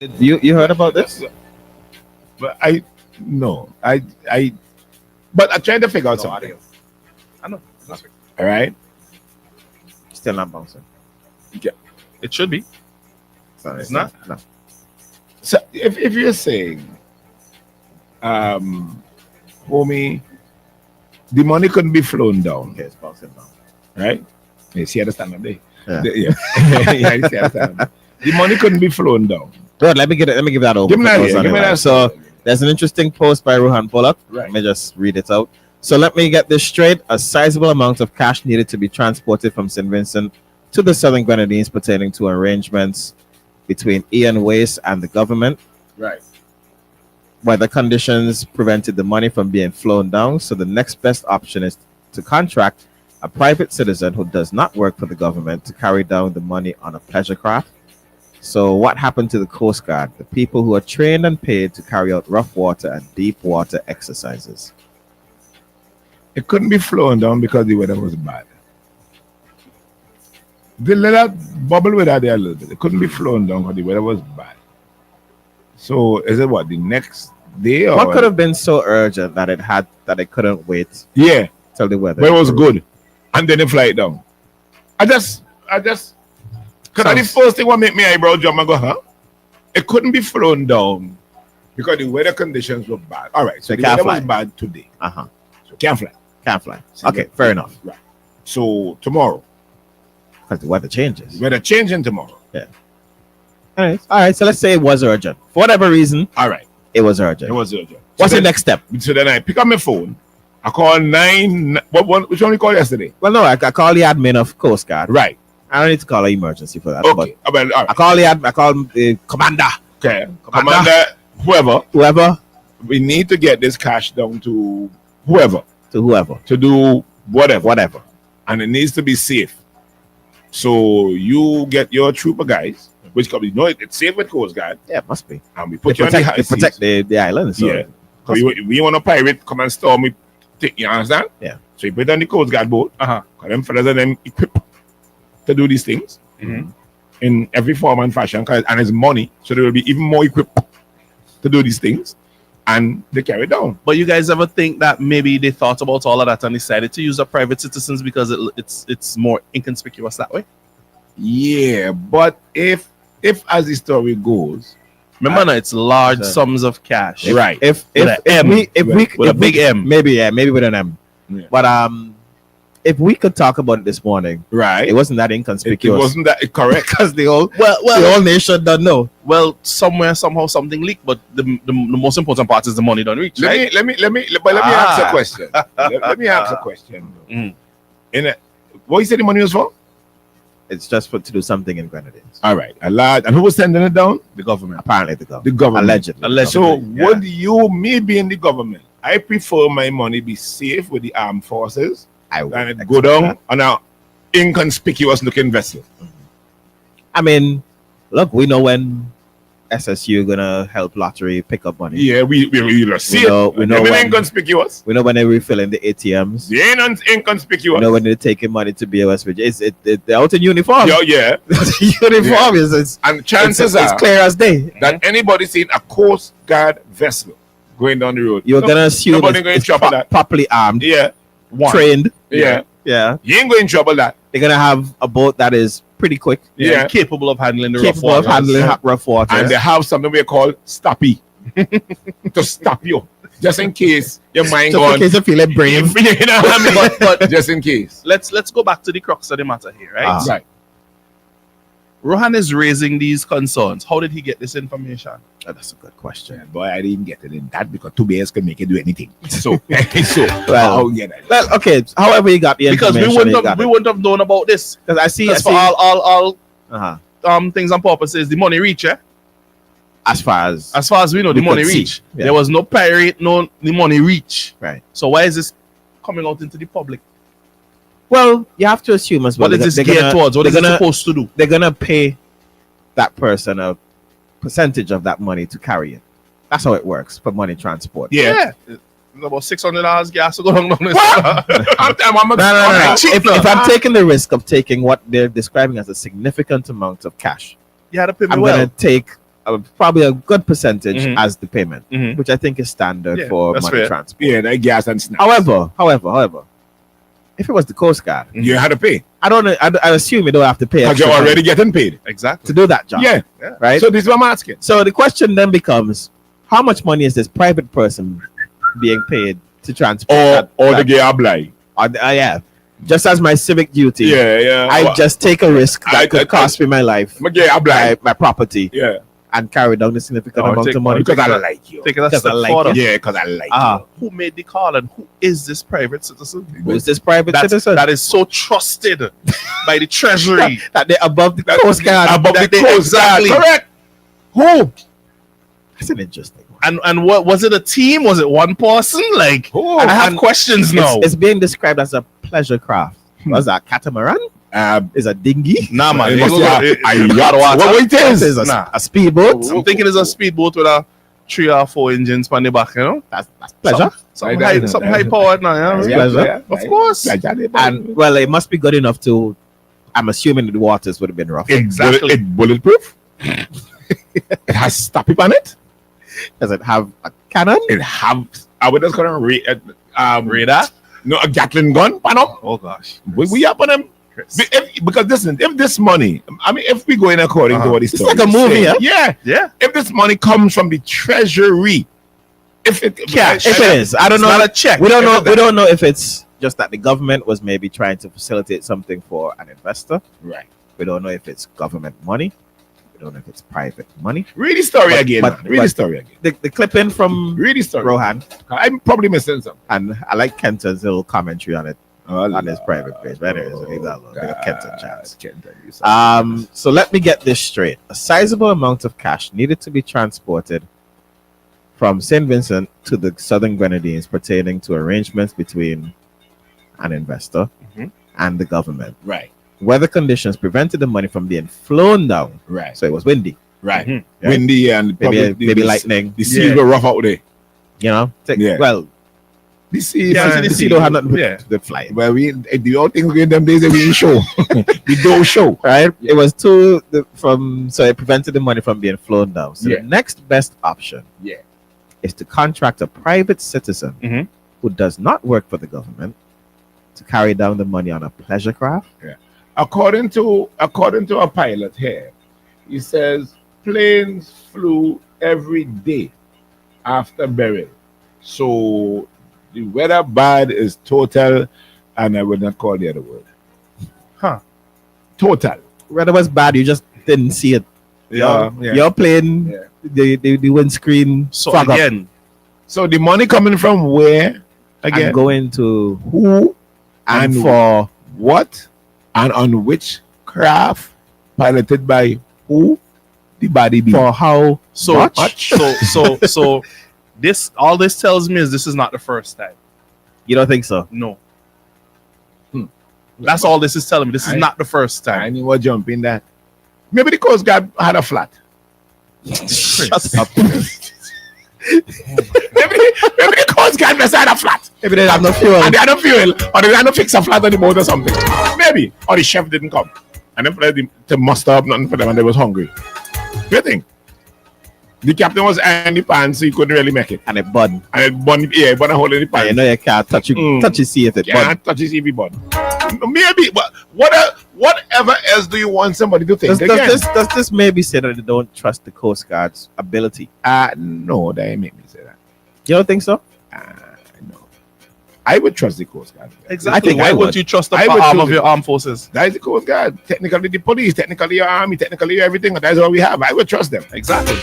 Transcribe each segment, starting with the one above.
You heard about this? But I no, but I'm trying to figure out something. I know. All right, Still not bouncing. yeah. It should be. Sorry, It's not? No. So if you're saying, homie, the money couldn't be flown down, Okay, it's bouncing now. right? You see, understand there. Yeah. Yeah. Yeah, you see, understand. The money couldn't be flown down. Good. Let me give that over. Give me for that those here, on give the me line. that. So there's an interesting post by Rohan Pollock. Right. Let me just read it out. So let me get this straight. A sizable amount of cash needed to be transported from St. Vincent to the Southern Grenadines pertaining to arrangements between Ian Wace and the government. Right. Weather conditions prevented the money from being flown down, so the next best option is to contract a private citizen who does not work for the government to carry down the money on a pleasure craft. So what happened to the Coast Guard, the people who are trained and paid to carry out rough water and deep water exercises? It couldn't be flown down because the weather was bad. They let that bubble with that there a little bit. It couldn't be flown down because the weather was bad. So is it what, the next day or What could have been so urgent that it couldn't wait yeah, till the weather? but it was improved? good. And then they fly it down. I just because the Sounds- first thing what make me eyebrow jump and go, huh? It couldn't be flown down because the weather conditions were bad. All right, so They the can't weather was fly. bad today. Uh-huh. So can't fly. Can't fly. So Okay, the- fair enough. Right. So tomorrow, Because the weather changes. weather changing tomorrow. All right. So let's say it was urgent. For whatever reason, All right, it was urgent. it was urgent. What's so the then, next step? So then I pick up my phone. I call which one we called yesterday? Well, no, I call the admin of Coast Guard. Right. I don't need to call an emergency for that. Okay. All But right. I call the commander, Okay. Commander. Whoever, whoever, we need to get this cash down to whoever whoever, to do whatever. and it needs to be safe. So you get your trooper guys, which can be it's safe with Coast Guard, Yeah, it must be. and we They put you on the high protect, they protect seas. the island. So Yeah. So we want a pirate come and storm me. You understand? Yeah. So you put it on the Coast Guard boat. Uh-huh. Because them fellas are them equipped to do these things Mhm. in every form and fashion. And it's money, so they will be even more equipped to do these things, and they carry it down. But you guys ever think that maybe they thought about all of that and decided to use the private citizens because it's more inconspicuous that way? Yeah, but if as the story goes, Remember, now, it's large Sure. sums of cash. right? if With a M. we With a big M. maybe with an M. Yeah. But if we could talk about it this morning, Right. it wasn't that It inconspicuous. wasn't that correct? because the whole Well, nation don't know. well, somewhere, somehow, something leaked. But the most important part is the money don't reach, right? Let me ask a Ah. question. let me ask a question. Mm. In a, what you said the money was for? It's just to do something in Grenadines. All right, a lot. And who was sending it down? The government. Apparently, the government. The government. Allegedly. So Yeah. would you, me being the government, I prefer my money be safe with the armed forces I would than it expect go down that. on a inconspicuous looking vessel. I mean, look, we know when SSU gonna help lottery pick up money. Yeah, we see We know- it. we know Them ain't when- inconspicuous. We know when they're refilling the ATMs. They ain't inconspicuous. We know when they're taking money to BOS, which is they're out in uniform. Yeah. Uniform is And chances it's are clear as day. that anybody seeing a Coast Guard vessel going down the road, You're gonna assume nobody gonna it's trouble that. properly armed, yeah, trained. yeah, Yeah, you ain't going in trouble that. they're gonna have a boat that is pretty quick, Yeah. Capable of handling the rough capable of waters. handling rough water. And they have something we call stoppy to stop you, just in case your mind just in gone. case you feel it brave. You know what I mean? But just in case. Let's go back to the crux of the matter here, right? Ah. Right. Rohan is raising these concerns. How did he get this information? Oh, that's a good question. Yeah, boy, I didn't get it in that because 2 bears can make it do anything. So, Well, I'll get it. Well, okay. However, you got the Because information. we wouldn't have known about this. Because I see. Because for all uh-huh. things and purposes, the money reach, eh? As far as We know, We the money could see, reach. yeah. There was no pirate, no the money reach. right. So why is this coming out into the public? Well, you have to assume as well. What is this they're geared gonna- towards? What they're is it gonna- supposed to do? They're gonna pay that person a percentage of that money to carry it. That's how it works for money transport. Yeah. It's about $600 gas to go down this. I'm No. cheap If, now. if I'm taking the risk of taking what they're describing as a significant amount of cash, You had to pay me I'm well. gonna take probably a good percentage Mhm. as the payment, Mhm. which I think is standard Yeah, for that's money fair. transport. Yeah, that gas and snacks. However, if it was the Coast Guard, You had to pay I don't know. I assume you don't have to pay because extra you're money already getting paid. Exactly. to do that job. Yeah. Right. So this is what I'm asking. So the question then becomes, how much money is this private person being paid to transport? Or the gay apply. Yeah, just as my civic duty. Yeah. I just take a risk that I- could cost me my life, My gay apply. my property, Yeah. and carry down the significant Oh, amount take of money. Because I that- like you. Take it a Because I step like further. it. Yeah, because I like you. Who made the call and who is this private citizen? Who is this private citizen? That is so trusted by the treasury. that they're above the Coast Guard. Above the That they- Coast Guard. exactly. Correct. Who? That's an interesting one. And what was it? A team? Was it one person? Like Who? I have and questions now. It's being described as a pleasure craft. Was that catamaran? Is a dinghy? Nah, man. It It must goes- be it- a it- yacht. water. What it is? Is a, Nah. a speedboat? I'm thinking it's a speedboat with a 3 or 4 engines on the back. You know, That's pleasure. something Right, high, that- something that- high powered now. That's Yeah, pleasure. Of course. And well, it must be good enough to. I'm assuming the waters would have been rough. Exactly. It's bulletproof. It has stoppy on it. Does it have a cannon? It have. I would just call it Radar. no, a Gatling gun. Panam. Oh gosh. We up on them. Because listen, if this money, I mean, if we go in according to what he's It's like a movie, yeah. Yeah. If this money comes from the treasury, if it Cash. If it is, I don't It's know. not a check. We don't know. If it- We don't know if it's just that the government was maybe trying to facilitate something for an investor. right. We don't know if it's government money. We don't know if it's private money. Read the story But- again. but- man. Read the but- story again. The clipping from Read the story. Rohan, I'm probably missing something. and I like Kenton's little commentary on it Oh, on his private page. But anyways, we'll leave that alone. Give Kenton a chance. Kenton, So let me get this straight. A sizable amount of cash needed to be transported from St. Vincent to the Southern Grenadines pertaining to arrangements between an investor Mhm. and the government. right, Weather conditions prevented the money from being flown down, right, so it was windy. right. Mhm. Yeah. Windy and Maybe probably maybe the, lightning. The seas Yeah. were rough out there. You know, Yeah. well, The sea, Yeah, man, the the sea sea don't have nothing Yeah. to fly. well, we the old things in them days that we didn't show. We don't show. Right? It was so it prevented the money from being flown down. So Yeah. the next best option Yeah. is to contract a private citizen Mhm. who does not work for the government to carry down the money on a pleasure craft. According to a pilot here, he says planes flew every day after burial. So the weather bad is total, and I would not call the other word. Huh. Total. Weather was bad, you just didn't see it. Yeah. You're playing Yeah. the windscreen So fog up again, So the money coming from where again? and going to Who and and for what and on which craft piloted by who? The body be. for how so much? so this all this tells me is this is not the first time. You don't think so? No. That's all this is telling me. This is I- not the first I time. knew what jump in that. Maybe the Coast Guard had a flat. Shut up. maybe the Coast Guard must had a flat. Maybe they have no fuel. And they had no fuel, or they had no fix a flat on the boat or something. Maybe. Or the chef didn't come. And then for them to muster up nothing for them and they was hungry. What do you think? The captain was in the pants, so he couldn't really make it. And it bun. And it bun, yeah, but a hole in the And pants. you know you can't touch it. Mm. Touch it, see if it bun. Can't touch his EV bun. Maybe, but whatever else do you want somebody to think Does again? this maybe say that they don't trust the Coast Guard's ability? No, that ain't make me say that. You don't think so? No. I would trust the Coast Guard. Exactly. I think Why I would would. you trust the I would arm choose of it. your armed forces? That is the Coast Guard. Technically the police, technically your army, technically everything. That's all we have. I would trust them. Exactly.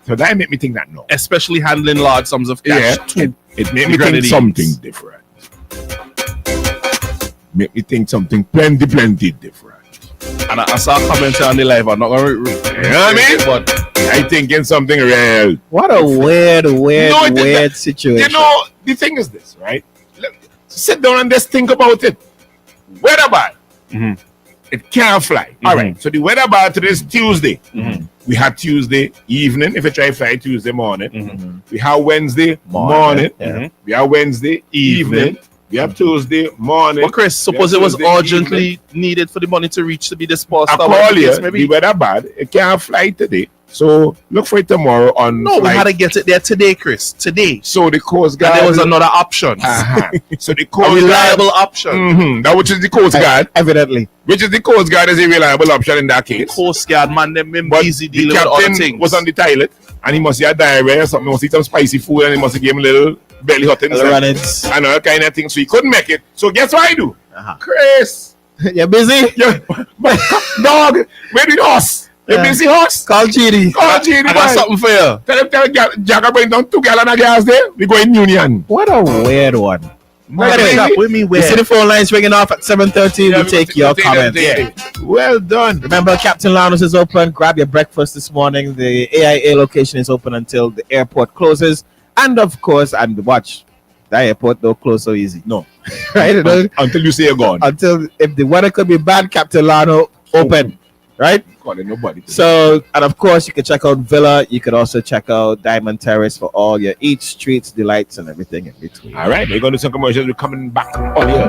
So that make me think that no. Especially handling large sums of cash. Yeah, too. it made me think Grenadines. something different. Make me think something plenty different. And I saw a comment on the live. I'm not going to You know what I mean? But I thinking something real. What a weird No, situation. You know, the thing is this, right? Sit down and just think about it. Weather bad. Mhm. It can't fly. All right. So the weather bad today is Tuesday. Mhm. We had Tuesday evening. If you try to fly Tuesday morning, Mhm. we have Wednesday morning. Yeah. Mhm. We have Wednesday evening. We have Tuesday morning. Well, Chris, suppose Yeah, it was Tuesday urgently needed for the money to reach to be dispersed. I or call whatever the you. case may be. The weather bad. It can't fly today. So look for it tomorrow on No, we flight. had to get it there today, Chris. Today. So the Coast And Guard. there was another option. So the A Coast reliable Guard. option. That which is the Coast Guard. Evidently. Which is the Coast Guard is a reliable option in that case. Coast Guard, man, them been But busy the dealing with other captain things. was on the toilet and he must have diarrhea or something. He must eat some spicy food and he must have given him a little belly hot The Grenadines. and all kind of things. So he couldn't make it. So guess what I do? Uh-huh. Chris. You're busy? Yeah, but dog, where the horse? You busy horse? Call GD. Call GD. I got something for you. Tell Jagger bring down 2 gallons of gas there. We go in Union. What a weird one. Like, Anyway, really? With me You where? see the phone lines ringing off at 7:30. Yeah, We'll take your comments. Well done. Remember, Captain Lounge is open. Grab your breakfast this morning. The AIA location is open until the airport closes. And of course, and watch, the airport don't close so easy. No. Right? You know, Until you say you're gone. until if the weather could be bad, Captain Lano open. Right? Calling nobody. So, and of course, you can check out Villa. You can also check out Diamond Terrace for all your eats, treats, delights, and everything in between. All right, we're going to do some commercials. We're coming back on here.